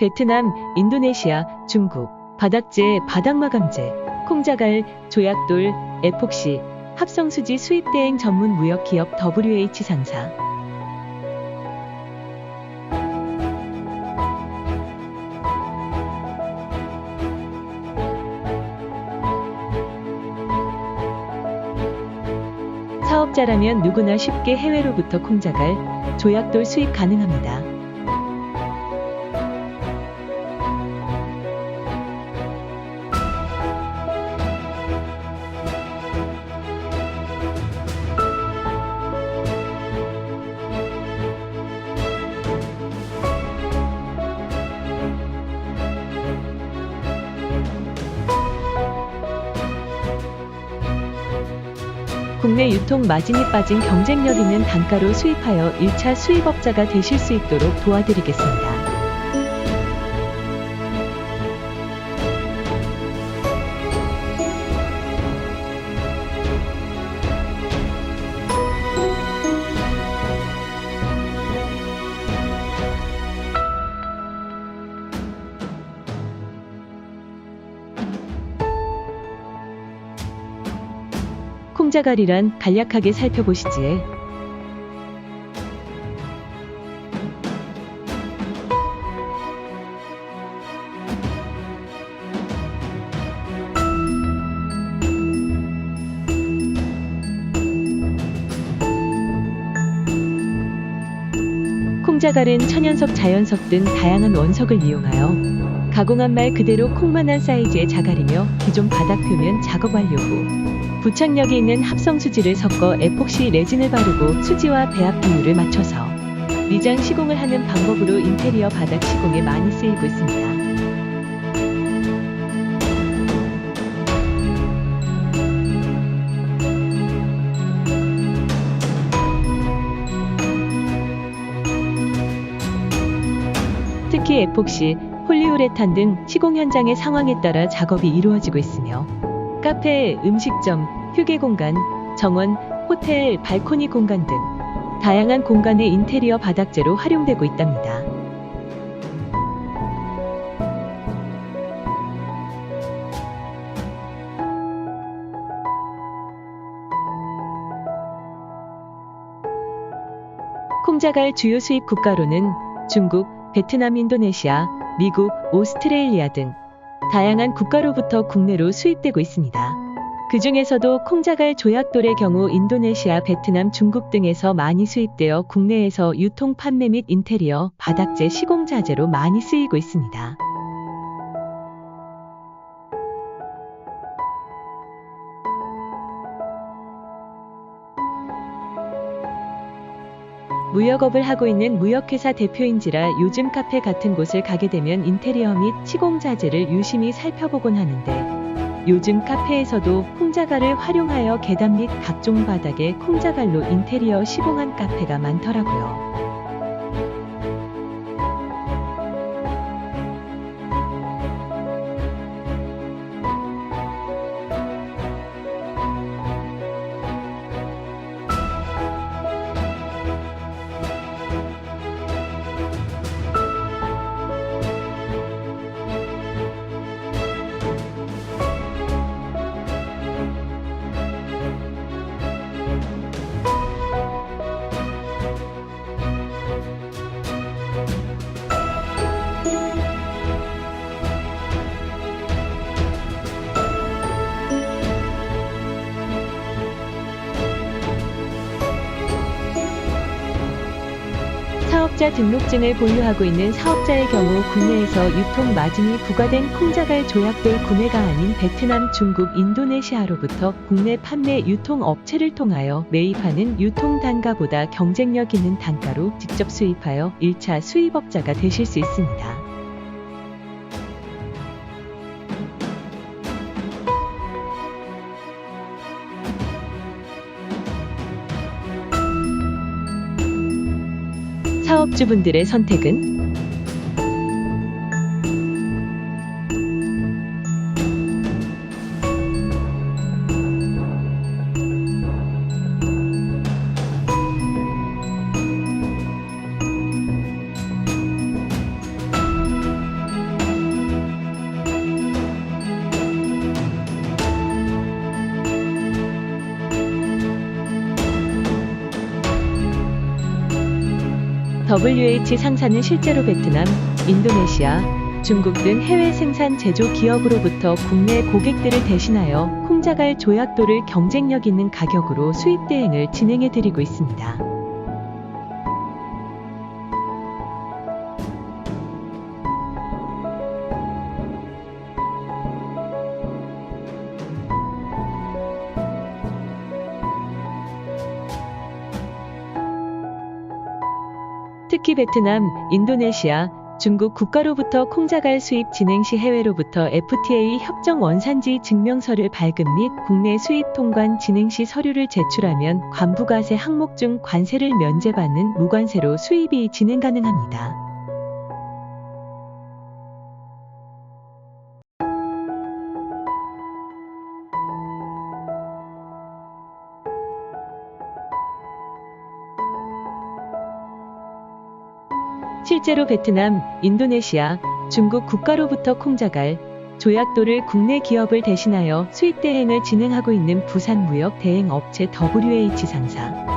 베트남, 인도네시아, 중국, 바닥재, 바닥마감재, 콩자갈, 조약돌, 에폭시, 합성수지 수입대행 전문 무역기업 WH 상사. 사업자라면 누구나 쉽게 해외로부터 콩자갈, 조약돌 수입 가능합니다. 국내 유통 마진이 빠진 경쟁력 있는 단가로 수입하여 1차 수입업자가 되실 수 있도록 도와드리겠습니다. 콩자갈이란 간략하게 살펴보시지. 콩자갈은 천연석, 자연석 등 다양한 원석을 이용하여 가공한 말 그대로 콩만한 사이즈의 자갈이며 기존 바닥 표면 작업 완료 후 부착력이 있는 합성수지를 섞어 에폭시 레진을 바르고 수지와 배합 비율을 맞춰서 미장 시공을 하는 방법으로 인테리어 바닥 시공에 많이 쓰이고 있습니다. 특히 에폭시, 폴리우레탄 등 시공 현장의 상황에 따라 작업이 이루어지고 있으며 카페, 음식점, 휴게 공간, 정원, 호텔, 발코니 공간 등 다양한 공간의 인테리어 바닥재로 활용되고 있답니다. 콩자갈 주요 수입 국가로는 중국, 베트남, 인도네시아, 미국, 오스트레일리아 등 다양한 국가로부터 국내로 수입되고 있습니다. 그 중에서도 콩자갈 조약돌의 경우 인도네시아, 베트남, 중국 등에서 많이 수입되어 국내에서 유통, 판매 및 인테리어, 바닥재, 시공 자재로 많이 쓰이고 있습니다. 무역업을 하고 있는 무역회사 대표인지라 요즘 카페 같은 곳을 가게 되면 인테리어 및 시공 자재를 유심히 살펴보곤 하는데 요즘 카페에서도 콩자갈을 활용하여 계단 및 각종 바닥에 콩자갈로 인테리어 시공한 카페가 많더라고요. 사업자 등록증을 보유하고 있는 사업자의 경우 국내에서 유통 마진이 부과된 콩자갈 조약돌 구매가 아닌 베트남, 중국, 인도네시아로부터 국내 판매 유통 업체를 통하여 매입하는 유통 단가보다 경쟁력 있는 단가로 직접 수입하여 1차 수입업자가 되실 수 있습니다. 사업주분들의 선택은 WH 상사는 실제로 베트남, 인도네시아, 중국 등 해외 생산 제조 기업으로부터 국내 고객들을 대신하여 콩자갈 조약돌을 경쟁력 있는 가격으로 수입 대행을 진행해 드리고 있습니다. 특히 베트남, 인도네시아, 중국 국가로부터 콩자갈 수입 진행 시 해외로부터 FTA 협정 원산지 증명서를 발급 및 국내 수입 통관 진행 시 서류를 제출하면 관부가세 항목 중 관세를 면제받는 무관세로 수입이 진행 가능합니다. 실제로 베트남, 인도네시아, 중국 국가로부터 콩자갈, 조약돌을 국내 기업을 대신하여 수입 대행을 진행하고 있는 부산무역 대행업체 WH 상사.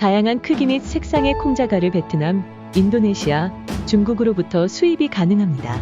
다양한 크기 및 색상의 콩자갈을 베트남, 인도네시아, 중국으로부터 수입이 가능합니다.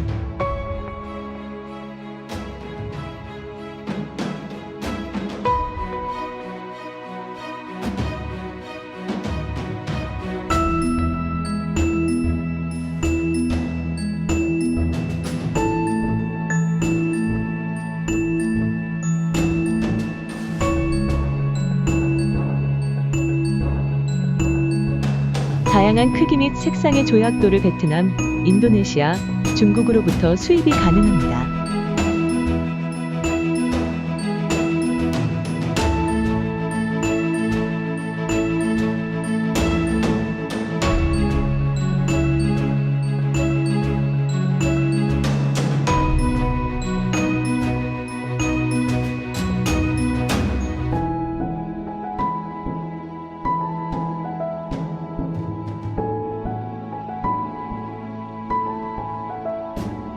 다양한 크기 및 색상의 조약돌을 베트남, 인도네시아, 중국으로부터 수입이 가능합니다.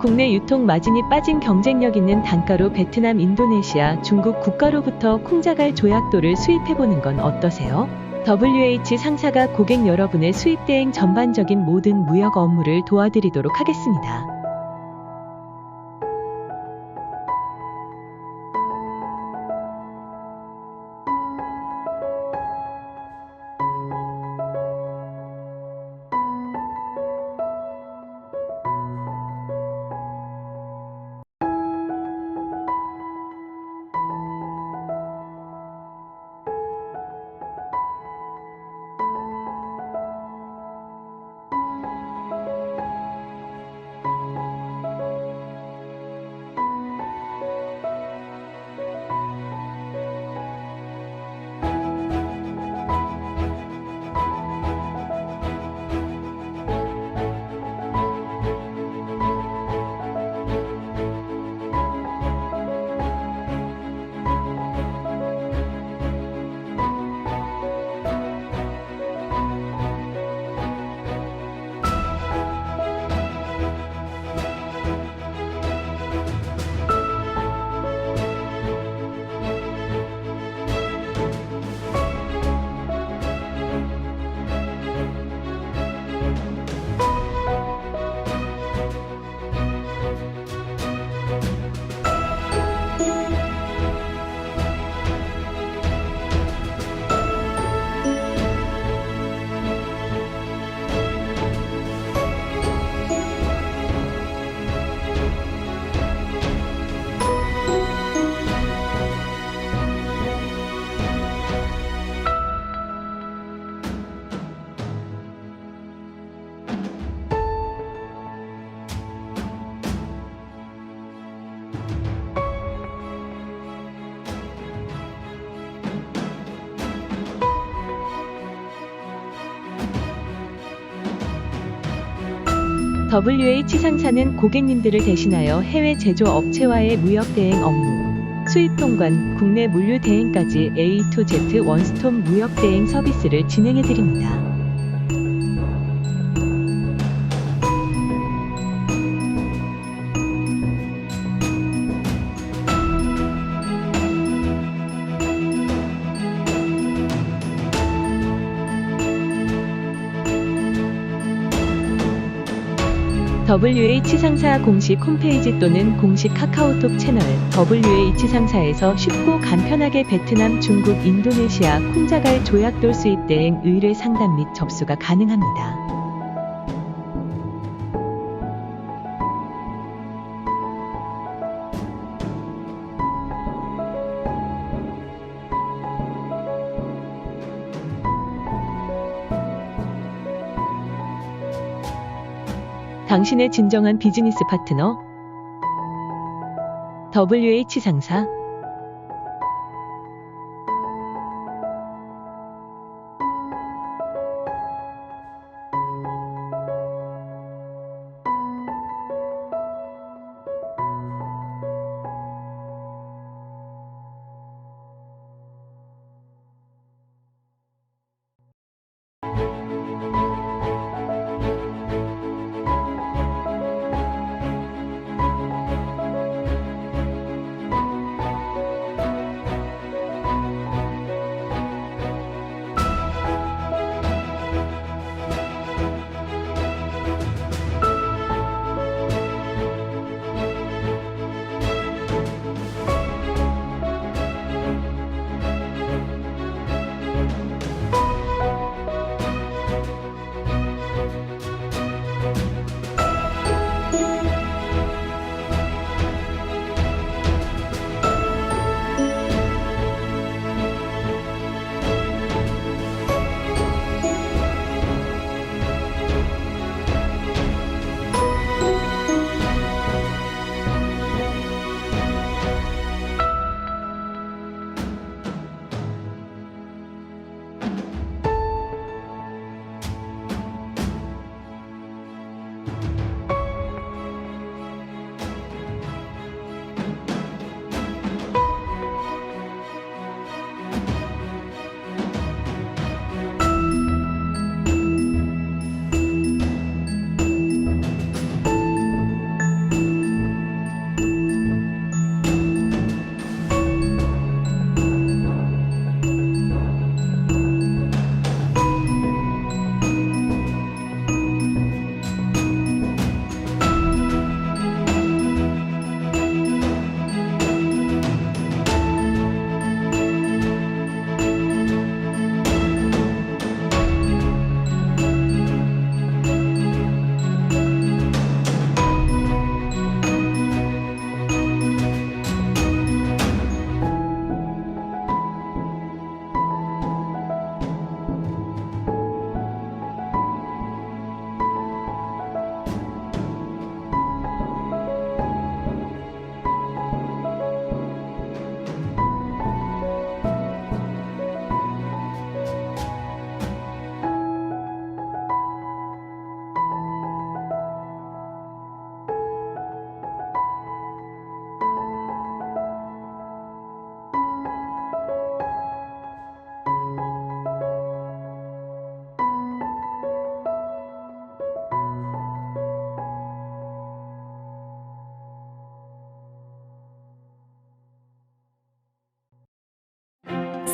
국내 유통 마진이 빠진 경쟁력 있는 단가로 베트남, 인도네시아, 중국 국가로부터 콩자갈 조약돌을 수입해보는 건 어떠세요? WH 상사가 고객 여러분의 수입 대행 전반적인 모든 무역 업무를 도와드리도록 하겠습니다. WH 상사는 고객님들을 대신하여 해외 제조 업체와의 무역 대행 업무, 수입 통관, 국내 물류 대행까지 A to Z 원스톱 무역 대행 서비스를 진행해 드립니다. WH 상사 공식 홈페이지 또는 공식 카카오톡 채널 WH 상사에서 쉽고 간편하게 베트남, 중국, 인도네시아 콩자갈 조약돌 수입 대행 의뢰 상담 및 접수가 가능합니다. 당신의 진정한 비즈니스 파트너 WH 상사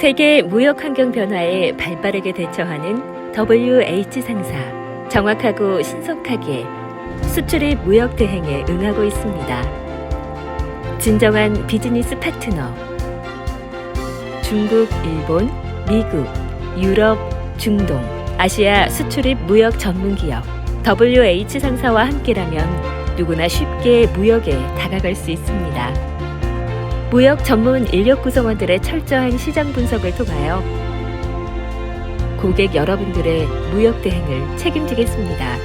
세계 무역 환경 변화에 발빠르게 대처하는 WH 상사, 정확하고 신속하게 수출입 무역 대행에 응하고 있습니다. 진정한 비즈니스 파트너. 중국, 일본, 미국, 유럽, 중동, 아시아 수출입 무역 전문 기업 WH 상사와 함께라면 누구나 쉽게 무역에 다가갈 수 있습니다. 무역 전문 인력 구성원들의 철저한 시장 분석을 통하여 고객 여러분들의 무역 대행을 책임지겠습니다.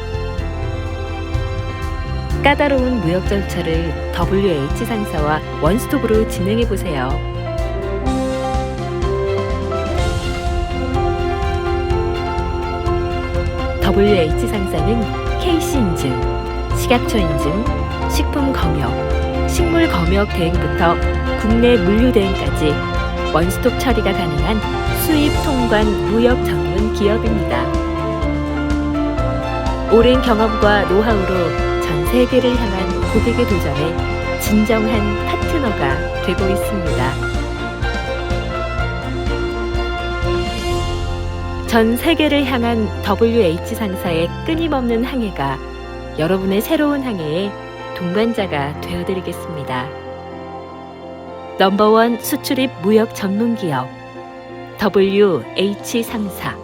까다로운 무역 절차를 WH 상사와 원스톱으로 진행해 보세요. WH 상사는 KC 인증, 식약처 인증, 식품 검역, 식물 검역 대행부터 국내 물류 대행까지 원스톱 처리가 가능한 수입 통관 무역 전문 기업입니다. 오랜 경험과 노하우로 전 세계를 향한 고객의 도전에 진정한 파트너가 되고 있습니다. 전 세계를 향한 WH 상사의 끊임없는 항해가 여러분의 새로운 항해의 동반자가 되어드리겠습니다. 넘버원 수출입 무역 전문 기업 WH 상사.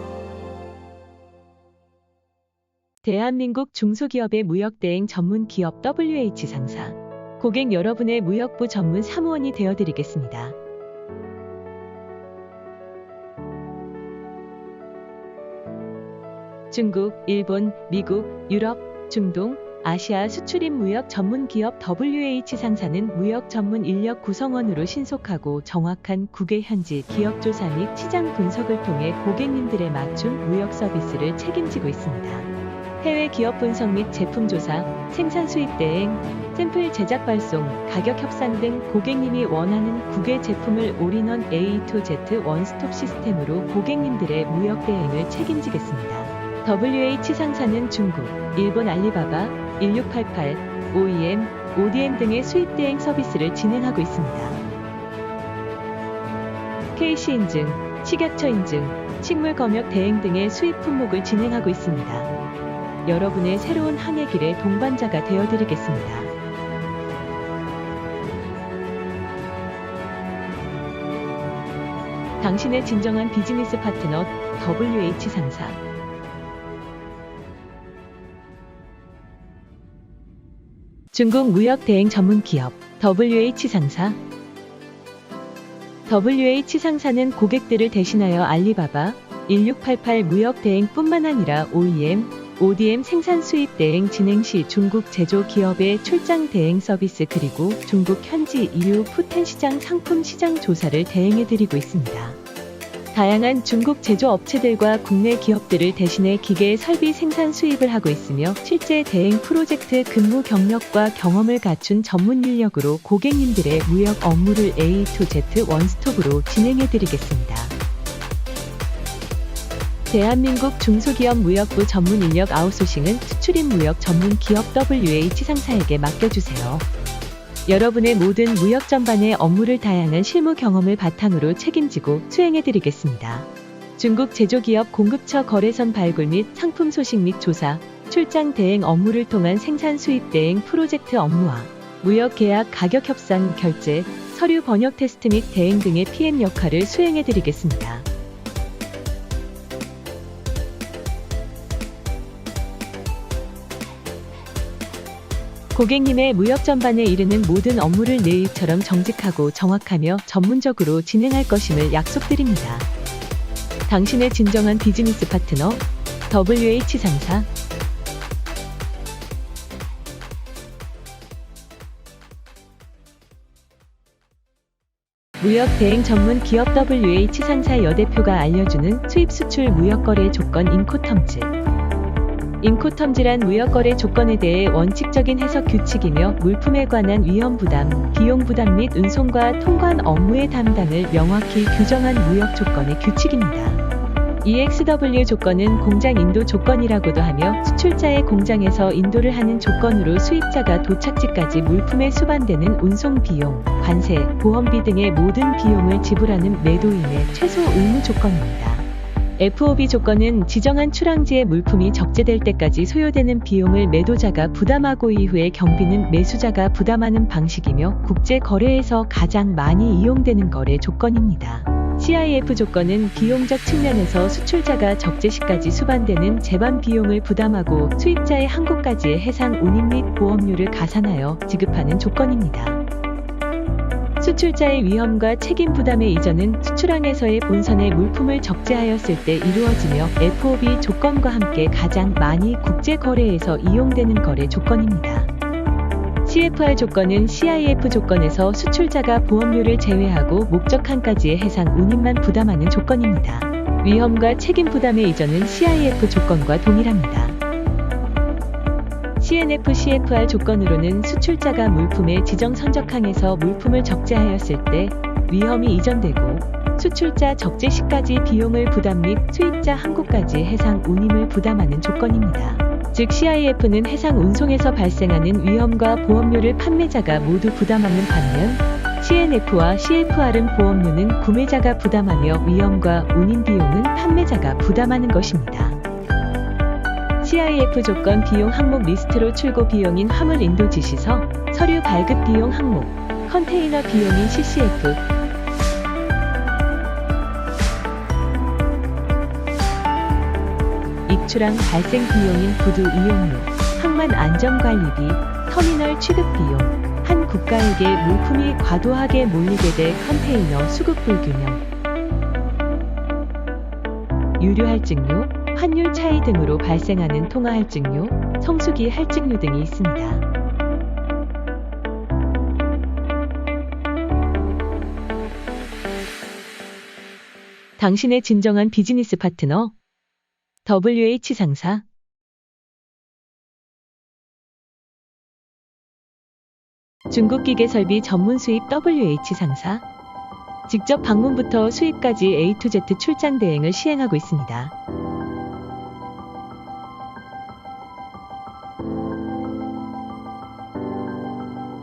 대한민국 중소기업의 무역대행 전문 기업 WH 상사. 고객 여러분의 무역부 전문 사무원이 되어드리겠습니다. 중국, 일본, 미국, 유럽, 중동, 아시아 수출입 무역 전문 기업 WH 상사는 무역 전문 인력 구성원으로 신속하고 정확한 국외 현지 기업 조사 및 시장 분석을 통해 고객님들에 맞춘 무역 서비스를 책임지고 있습니다. 해외 기업 분석 및 제품 조사, 생산 수입 대행, 샘플 제작 발송, 가격 협상 등 고객님이 원하는 국외 제품을 올인원 A to Z 원스톱 시스템으로 고객님들의 무역 대행을 책임지겠습니다. WH 상사는 중국, 일본 알리바바, 1688, OEM, ODM 등의 수입 대행 서비스를 진행하고 있습니다. KC 인증, 식약처 인증, 식물 검역 대행 등의 수입 품목을 진행하고 있습니다. 여러분의 새로운 항해길의 동반자가 되어드리겠습니다. 당신의 진정한 비즈니스 파트너 WH 상사. 중국 무역 대행 전문 기업 WH 상사. WH 상사는 고객들을 대신하여 알리바바, 1688 무역 대행뿐만 아니라 OEM, ODM 생산 수입 대행 진행 시 중국 제조 기업의 출장 대행 서비스 그리고 중국 현지 EU 푸텐 시장 상품 시장 조사를 대행해드리고 있습니다. 다양한 중국 제조 업체들과 국내 기업들을 대신해 기계 설비 생산 수입을 하고 있으며 실제 대행 프로젝트 근무 경력과 경험을 갖춘 전문 인력으로 고객님들의 무역 업무를 A to Z 원스톱으로 진행해드리겠습니다. 대한민국 중소기업 무역부 전문 인력 아웃소싱은 수출입 무역 전문 기업 WH 상사에게 맡겨주세요. 여러분의 모든 무역 전반의 업무를 다양한 실무 경험을 바탕으로 책임지고 수행해드리겠습니다. 중국 제조기업 공급처 거래선 발굴 및 상품 소식 및 조사, 출장 대행 업무를 통한 생산 수입 대행 프로젝트 업무와 무역 계약 가격 협상 결제, 서류 번역 테스트 및 대행 등의 PM 역할을 수행해드리겠습니다. 고객님의 무역 전반에 이르는 모든 업무를 내 일처럼 정직하고 정확하며 전문적으로 진행할 것임을 약속드립니다. 당신의 진정한 비즈니스 파트너 WH 상사. 무역 대행 전문 기업 WH 상사 여대표가 알려주는 수입 수출 무역 거래 조건 인코텀즈. 인코텀즈란 무역거래 조건에 대해 원칙적인 해석 규칙이며 물품에 관한 위험 부담, 비용 부담 및 운송과 통관 업무의 담당을 명확히 규정한 무역 조건의 규칙입니다. EXW 조건은 공장 인도 조건이라고도 하며 수출자의 공장에서 인도를 하는 조건으로 수입자가 도착지까지 물품에 수반되는 운송 비용, 관세, 보험비 등의 모든 비용을 지불하는 매도인의 최소 의무 조건입니다. FOB 조건은 지정한 출항지에 물품이 적재될 때까지 소요되는 비용을 매도자가 부담하고 이후에 경비는 매수자가 부담하는 방식이며 국제 거래에서 가장 많이 이용되는 거래 조건입니다. CIF 조건은 비용적 측면에서 수출자가 적재시까지 수반되는 제반 비용을 부담하고 수입자의 항구까지의 해상 운임 및 보험료를 가산하여 지급하는 조건입니다. 수출자의 위험과 책임 부담의 이전은 수출항에서의 본선에 물품을 적재하였을 때 이루어지며 FOB 조건과 함께 가장 많이 국제 거래에서 이용되는 거래 조건입니다. CFR 조건은 CIF 조건에서 수출자가 보험료를 제외하고 목적항까지의 해상 운임만 부담하는 조건입니다. 위험과 책임 부담의 이전은 CIF 조건과 동일합니다. CNF, CFR 조건으로는 수출자가 물품의 지정 선적항에서 물품을 적재하였을 때 위험이 이전되고 수출자 적재 시까지 비용을 부담 및 수입자 항구까지 해상 운임을 부담하는 조건입니다. 즉 CIF는 해상 운송에서 발생하는 위험과 보험료를 판매자가 모두 부담하는 반면 CNF와 CFR은 보험료는 구매자가 부담하며 위험과 운임 비용은 판매자가 부담하는 것입니다. CIF 조건 비용 항목 리스트로 출고 비용인 화물 인도 지시서, 서류 발급 비용 항목, 컨테이너 비용인 CCF, 입출항 발생 비용인 구두 이용료, 항만 안전관리비, 터미널 취급 비용, 한 국가에게 물품이 과도하게 몰리게 될 컨테이너 수급 불균형, 유류 할증료, 환율 차이 등으로 발생하는 통화 할증료, 성수기 할증료 등이 있습니다. 당신의 진정한 비즈니스 파트너 WH 상사. 중국 기계 설비 전문 수입 WH 상사. 직접 방문부터 수입까지 A to Z 출장 대행을 시행하고 있습니다.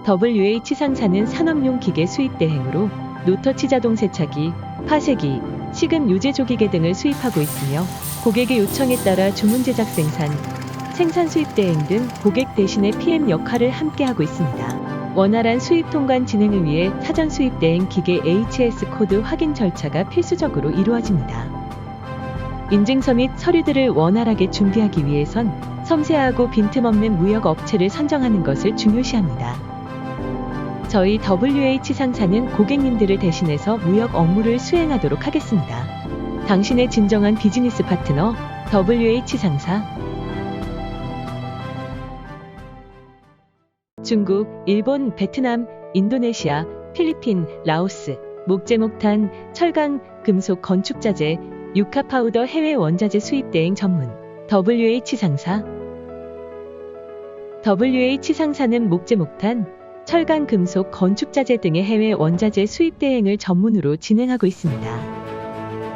WH 상사는 산업용 기계 수입 대행으로 노터치 자동 세차기, 파쇄기, 식은 유제 조기계 등을 수입하고 있으며 고객의 요청에 따라 주문 제작 생산 수입 대행 등 고객 대신에 PM 역할을 함께 하고 있습니다. 원활한 수입 통관 진행을 위해 사전 수입 대행 기계 HS 코드 확인 절차가 필수적으로 이루어집니다. 인증서 및 서류들을 원활하게 준비하기 위해선 섬세하고 빈틈없는 무역 업체를 선정하는 것을 중요시합니다. 저희 WH 상사는 고객님들을 대신해서 무역 업무를 수행하도록 하겠습니다. 당신의 진정한 비즈니스 파트너 WH 상사. 중국, 일본, 베트남, 인도네시아, 필리핀, 라오스, 목재목탄, 철강, 금속 건축자재, 유카 파우더 해외 원자재 수입 대행 전문 WH 상사. WH 상사는 목재목탄, 철강, 금속, 건축자재 등의 해외 원자재 수입 대행을 전문으로 진행하고 있습니다.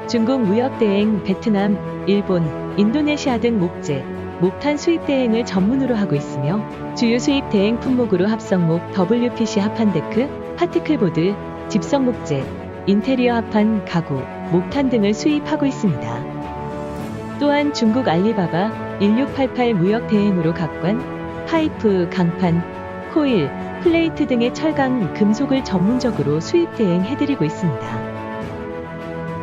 중국 무역 대행, 베트남, 일본, 인도네시아 등 목재, 목탄 수입 대행을 전문으로 하고 있으며 주요 수입 대행 품목으로 합성목, WPC 합판 데크, 파티클보드, 집성 목재, 인테리어 합판, 가구, 목탄 등을 수입하고 있습니다. 또한 중국 알리바바 1688 무역 대행으로 각관, 파이프, 강판, 코일, 플레이트 등의 철강, 금속을 전문적으로 수입 대행해드리고 있습니다.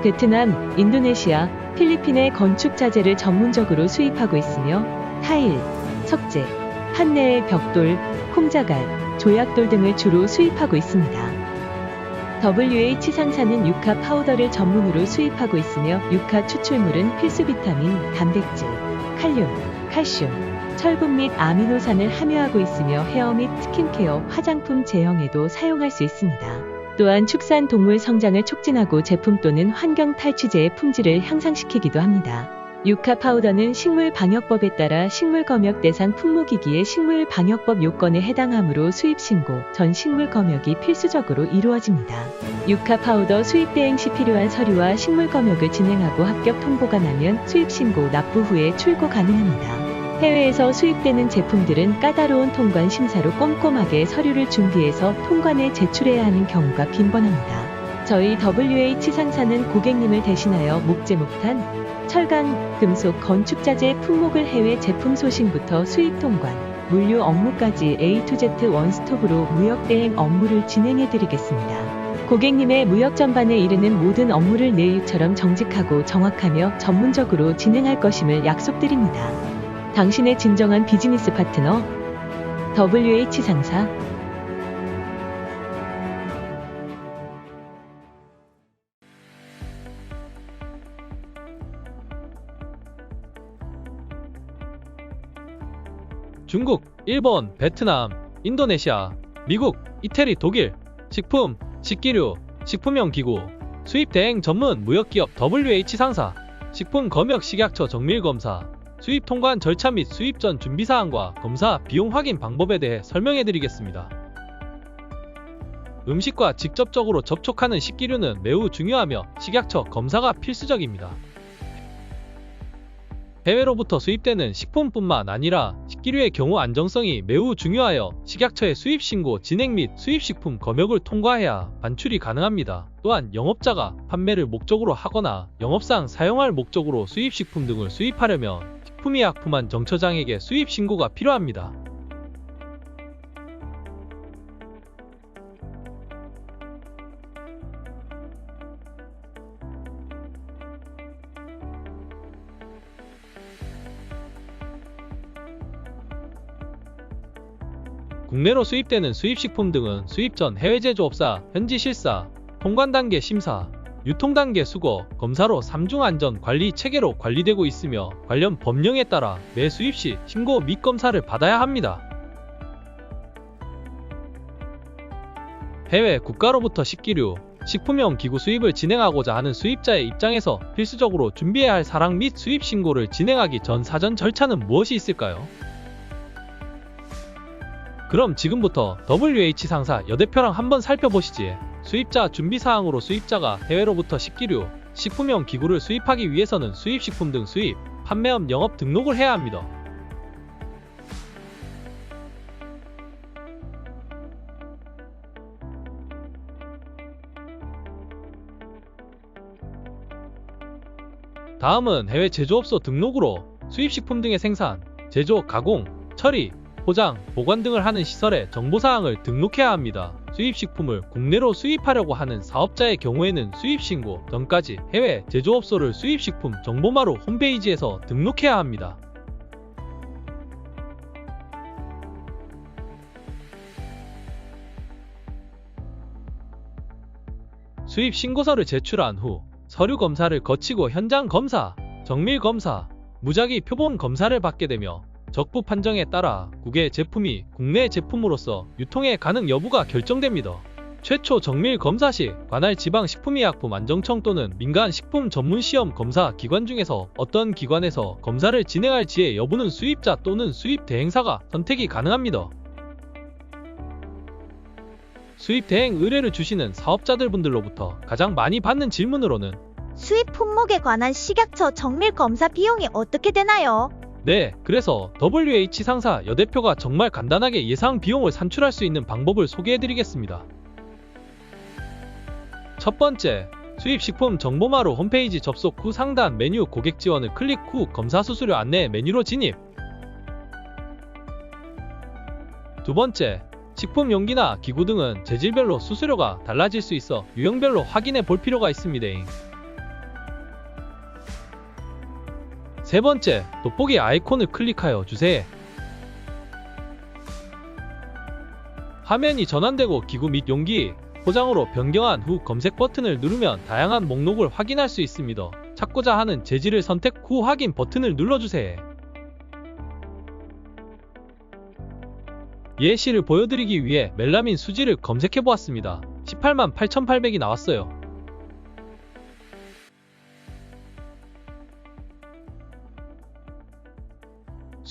베트남, 인도네시아, 필리핀의 건축 자재를 전문적으로 수입하고 있으며 타일, 석재, 판내, 벽돌, 콩자갈, 조약돌 등을 주로 수입하고 있습니다. WH 상사는 유카 파우더를 전문으로 수입하고 있으며 유카 추출물은 필수 비타민, 단백질, 칼륨, 칼슘, 철분 및 아미노산을 함유하고 있으며 헤어 및 스킨케어, 화장품 제형에도 사용할 수 있습니다. 또한 축산 동물 성장을 촉진하고 제품 또는 환경 탈취제의 품질을 향상시키기도 합니다. 유카 파우더는 식물방역법에 따라 식물검역 대상 품목이기에 식물방역법 요건에 해당하므로 수입신고 전 식물검역이 필수적으로 이루어집니다. 유카 파우더 수입 대행 시 필요한 서류와 식물검역을 진행하고 합격 통보가 나면 수입신고 납부 후에 출고 가능합니다. 해외에서 수입되는 제품들은 까다로운 통관 심사로 꼼꼼하게 서류를 준비해서 통관에 제출해야 하는 경우가 빈번합니다. 저희 WH 상사는 고객님을 대신하여 목재목탄, 철강, 금속, 건축자재 품목을 해외 제품 소싱부터 수입 통관, 물류 업무까지 A to Z 원스톱으로 무역 대행 업무를 진행해 드리겠습니다. 고객님의 무역 전반에 이르는 모든 업무를 내일처럼 정직하고 정확하며 전문적으로 진행할 것임을 약속드립니다. 당신의 진정한 비즈니스 파트너 WH 상사. 중국, 일본, 베트남, 인도네시아, 미국, 이태리, 독일, 식품, 식기류, 식품용 기구, 수입 대행 전문 무역기업 WH 상사, 식품 검역 식약처 정밀 검사, 수입 통관 절차 및 수입 전 준비 사항과 검사 비용 확인 방법에 대해 설명해 드리겠습니다. 음식과 직접적으로 접촉하는 식기류는 매우 중요하며 식약처 검사가 필수적입니다. 해외로부터 수입되는 식품뿐만 아니라 식기류의 경우 안정성이 매우 중요하여 식약처의 수입신고 진행 및 수입식품 검역을 통과해야 반출이 가능합니다. 또한 영업자가 판매를 목적으로 하거나 영업상 사용할 목적으로 수입식품 등을 수입하려면 식품의약품안 정처장에게 수입신고가 필요합니다. 국내로 수입되는 수입식품 등은 수입 전 해외 제조업사, 현지 실사, 통관 단계 심사, 유통 단계 수거, 검사로 3중 안전 관리 체계로 관리되고 있으며 관련 법령에 따라 매 수입 시 신고 및 검사를 받아야 합니다. 해외 국가로부터 식기류, 식품용 기구 수입을 진행하고자 하는 수입자의 입장에서 필수적으로 준비해야 할 사항 및 수입 신고를 진행하기 전 사전 절차는 무엇이 있을까요? 그럼 지금부터 WH 상사 여대표랑 한번 살펴보시지. 수입자 준비사항으로 수입자가 해외로부터 식기류, 식품용 기구를 수입하기 위해서는 수입식품 등 수입, 판매업 영업 등록을 해야 합니다. 다음은 해외 제조업소 등록으로 수입식품 등의 생산, 제조, 가공, 처리, 포장, 보관 등을 하는 시설에 정보사항을 등록해야 합니다. 수입식품을 국내로 수입하려고 하는 사업자의 경우에는 수입신고 전까지 해외 제조업소를 수입식품 정보마루 홈페이지에서 등록해야 합니다. 수입신고서를 제출한 후 서류 검사를 거치고 현장 검사, 정밀 검사, 무작위 표본 검사를 받게 되며 적부 판정에 따라 국외 제품이 국내 제품으로서 유통의 가능 여부가 결정됩니다. 최초 정밀 검사 시 관할 지방 식품의약품 안정청 또는 민간 식품 전문 시험 검사 기관 중에서 어떤 기관에서 검사를 진행할지의 여부는 수입자 또는 수입 대행사가 선택이 가능합니다. 수입 대행 의뢰를 주시는 사업자들 분들로부터 가장 많이 받는 질문으로는 수입 품목에 관한 식약처 정밀 검사 비용이 어떻게 되나요? 네, 그래서 WH 상사 여대표가 정말 간단하게 예상 비용을 산출할 수 있는 방법을 소개해드리겠습니다. 첫 번째, 수입식품 정보마루 홈페이지 접속 후 상단 메뉴 고객 지원을 클릭 후 검사 수수료 안내 메뉴로 진입. 두 번째, 식품 용기나 기구 등은 재질별로 수수료가 달라질 수 있어 유형별로 확인해 볼 필요가 있습니다. 세 번째, 돋보기 아이콘을 클릭하여 주세요. 화면이 전환되고 기구 및 용기, 포장으로 변경한 후 검색 버튼을 누르면 다양한 목록을 확인할 수 있습니다. 찾고자 하는 재질을 선택 후 확인 버튼을 눌러주세요. 예시를 보여드리기 위해 멜라민 수지를 검색해보았습니다. 188,800이 나왔어요.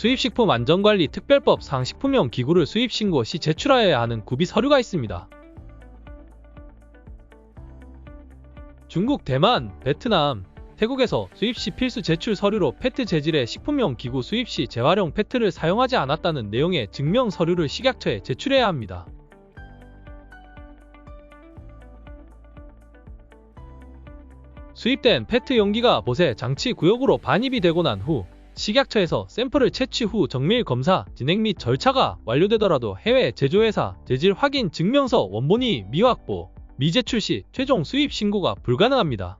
수입식품 안전관리 특별법상 식품용 기구를 수입 신고 시 제출하여야 하는 구비 서류가 있습니다. 중국, 대만, 베트남, 태국에서 수입 시 필수 제출 서류로 페트 재질의 식품용 기구 수입 시 재활용 페트를 사용하지 않았다는 내용의 증명 서류를 식약처에 제출해야 합니다. 수입된 페트 용기가 보세 장치 구역으로 반입이 되고 난 후 식약처에서 샘플을 채취 후 정밀 검사 진행 및 절차가 완료되더라도 해외 제조회사 재질 확인 증명서 원본이 미확보, 미제출 시 최종 수입 신고가 불가능합니다.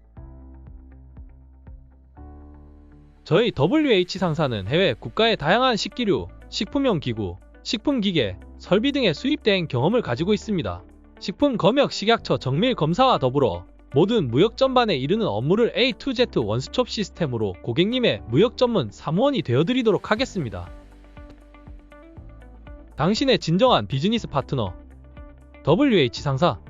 저희 WH 상사는 해외 국가의 다양한 식기류, 식품용 기구, 식품기계, 설비 등의 수입 대행 경험을 가지고 있습니다. 식품 검역 식약처 정밀 검사와 더불어 모든 무역 전반에 이르는 업무를 A to Z 원스톱 시스템으로 고객님의 무역 전문 사무원이 되어드리도록 하겠습니다. 당신의 진정한 비즈니스 파트너 WH 상사.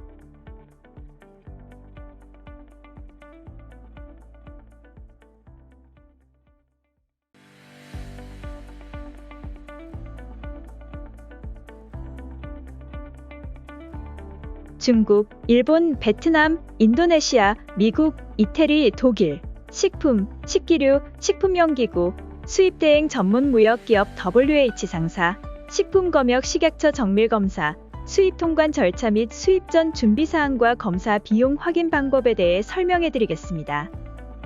중국, 일본, 베트남, 인도네시아, 미국, 이태리, 독일, 식품, 식기류, 식품용기구, 수입대행 전문무역기업 WH 상사, 식품검역 식약처 정밀검사, 수입 통관 절차 및 수입 전 준비사항과 검사 비용 확인 방법에 대해 설명해드리겠습니다.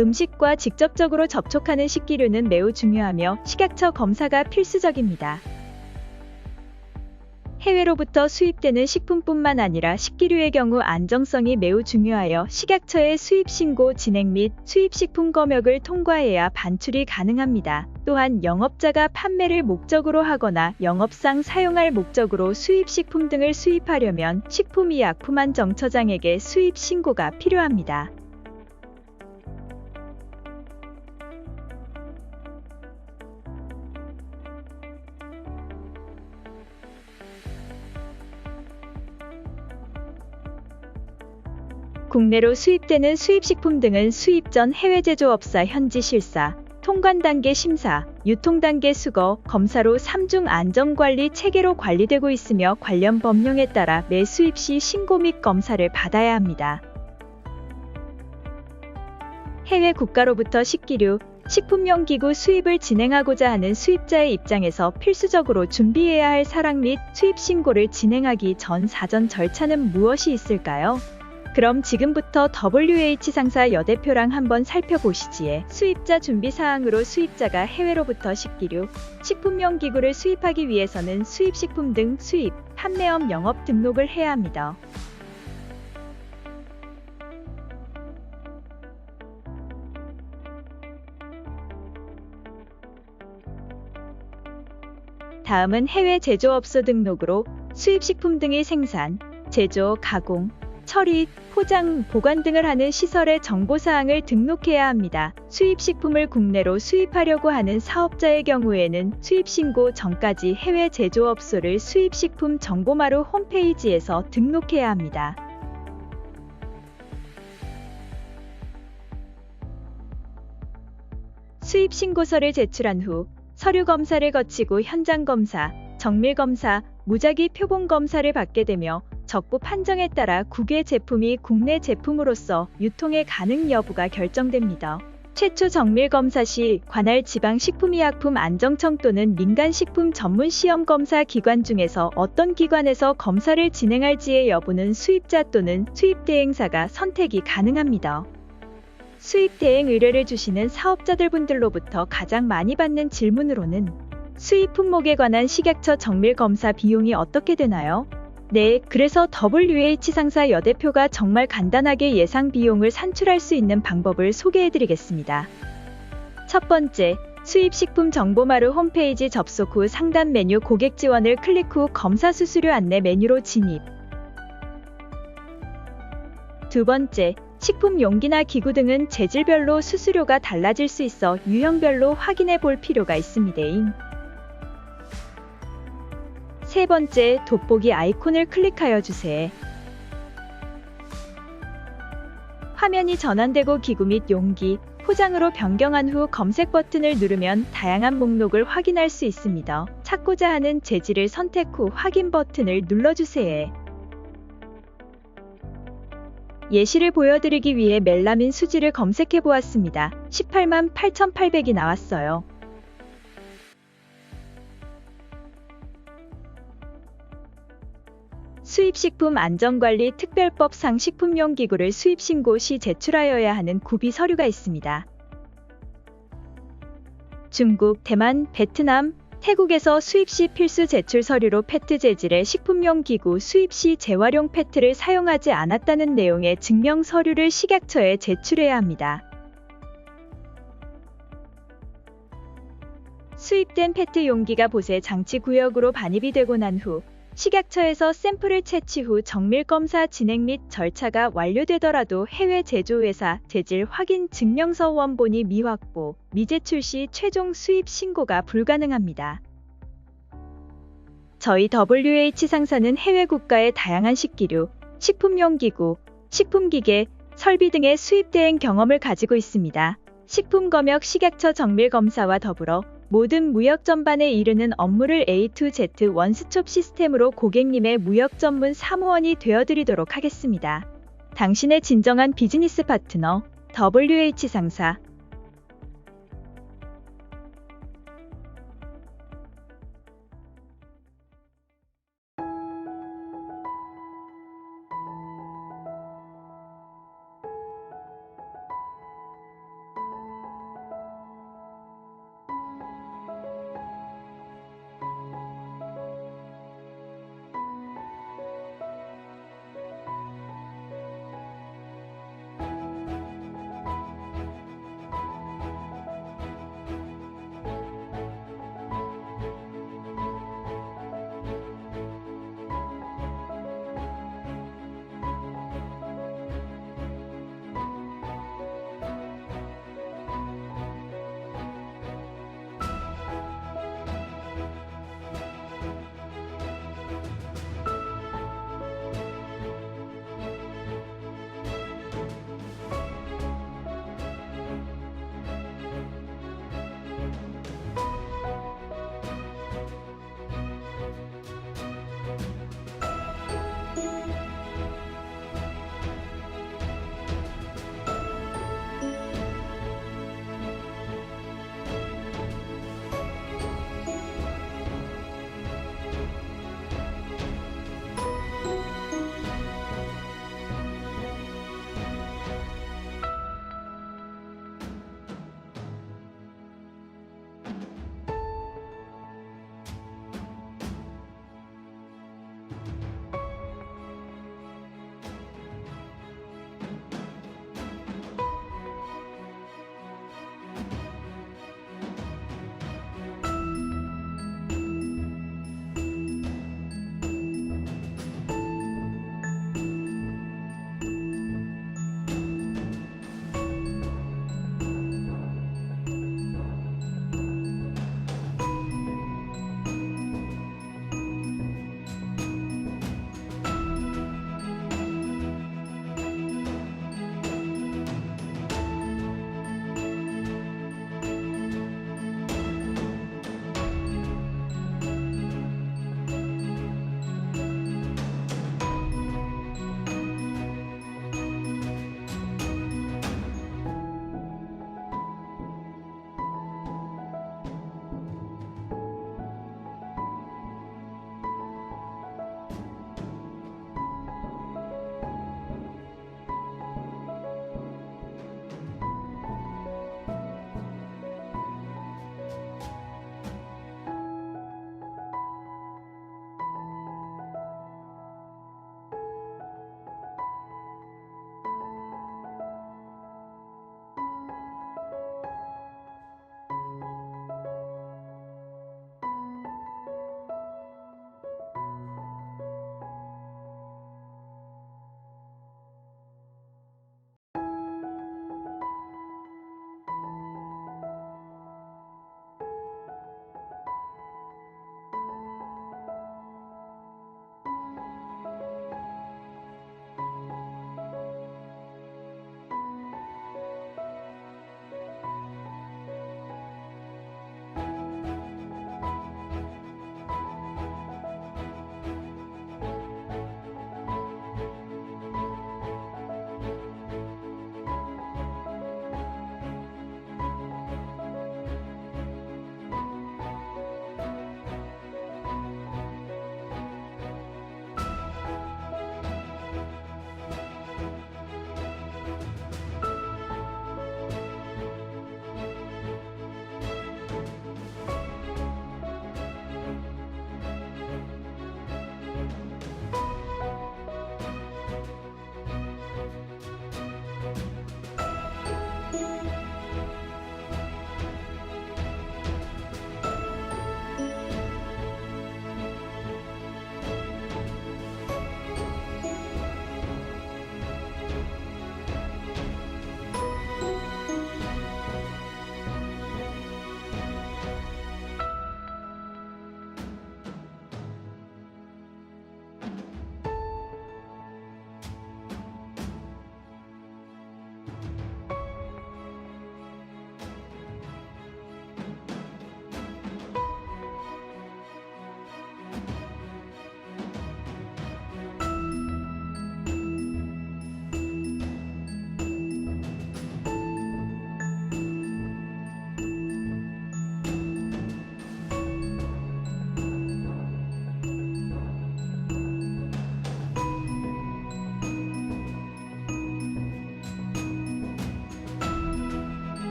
음식과 직접적으로 접촉하는 식기류는 매우 중요하며 식약처 검사가 필수적입니다. 해외로부터 수입되는 식품뿐만 아니라 식기류의 경우 안정성이 매우 중요하여 식약처의 수입신고 진행 및 수입식품 검역을 통과해야 반출이 가능합니다. 또한 영업자가 판매를 목적으로 하거나 영업상 사용할 목적으로 수입식품 등을 수입하려면 식품의약품안 정처장에게 수입신고가 필요합니다. 국내로 수입되는 수입식품 등은 수입 전 해외 제조업사 현지 실사, 통관 단계 심사, 유통 단계 수거, 검사로 3중 안전관리 체계로 관리되고 있으며 관련 법령에 따라 매 수입 시 신고 및 검사를 받아야 합니다. 해외 국가로부터 식기류, 식품용 기구 수입을 진행하고자 하는 수입자의 입장에서 필수적으로 준비해야 할 사항 및 수입 신고를 진행하기 전 사전 절차는 무엇이 있을까요? 그럼 지금부터 WH 상사 여대표랑 한번 살펴보시지에. 수입자 준비사항으로 수입자가 해외로부터 식기류, 식품용 기구를 수입하기 위해서는 수입식품 등 수입, 판매업 영업 등록을 해야 합니다. 다음은 해외 제조업소 등록으로 수입식품 등의 생산, 제조, 가공, 처리, 포장, 보관 등을 하는 시설의 정보사항을 등록해야 합니다. 수입식품을 국내로 수입하려고 하는 사업자의 경우에는 수입신고 전까지 해외 제조업소를 수입식품 정보마루 홈페이지에서 등록해야 합니다. 수입신고서를 제출한 후 서류 검사를 거치고 현장 검사, 정밀 검사, 무작위 표본 검사를 받게 되며 적부 판정에 따라 국외 제품이 국내 제품으로서 유통의 가능 여부가 결정됩니다. 최초 정밀 검사 시 관할 지방식품의약품 안정청 또는 민간식품 전문시험검사 기관 중에서 어떤 기관에서 검사를 진행할지의 여부는 수입자 또는 수입대행사가 선택이 가능합니다. 수입대행 의뢰를 주시는 사업자들분들로부터 가장 많이 받는 질문으로는 수입 품목에 관한 식약처 정밀 검사 비용이 어떻게 되나요? 네, 그래서 WH 상사 여대표가 정말 간단하게 예상 비용을 산출할 수 있는 방법을 소개해드리겠습니다. 첫 번째, 수입식품 정보마루 홈페이지 접속 후 상단 메뉴 고객 지원을 클릭 후 검사 수수료 안내 메뉴로 진입. 두 번째, 식품 용기나 기구 등은 재질별로 수수료가 달라질 수 있어 유형별로 확인해 볼 필요가 있습니다. 세 번째, 돋보기 아이콘을 클릭하여 주세요. 화면이 전환되고 기구 및 용기, 포장으로 변경한 후 검색 버튼을 누르면 다양한 목록을 확인할 수 있습니다. 찾고자 하는 재질을 선택 후 확인 버튼을 눌러주세요. 예시를 보여드리기 위해 멜라민 수지를 검색해 보았습니다. 18만 8,800이 나왔어요. 수입식품 안전관리 특별법상 식품용 기구를 수입 신고 시 제출하여야 하는 구비 서류가 있습니다. 중국, 대만, 베트남, 태국에서 수입 시 필수 제출 서류로 페트 재질의 식품용 기구 수입 시 재활용 페트를 사용하지 않았다는 내용의 증명 서류를 식약처에 제출해야 합니다. 수입된 페트 용기가 보세 장치 구역으로 반입이 되고 난 후 식약처에서 샘플을 채취 후 정밀 검사 진행 및 절차가 완료되더라도 해외 제조회사 재질 확인 증명서 원본이 미확보, 미제출 시 최종 수입 신고가 불가능합니다. 저희 WH 상사는 해외 국가의 다양한 식기류, 식품용 기구, 식품기계, 설비 등의 수입 대행 경험을 가지고 있습니다. 식품검역 식약처 정밀 검사와 더불어 모든 무역 전반에 이르는 업무를 A to Z 원스톱 시스템으로 고객님의 무역 전문 사무원이 되어드리도록 하겠습니다. 당신의 진정한 비즈니스 파트너 WH 상사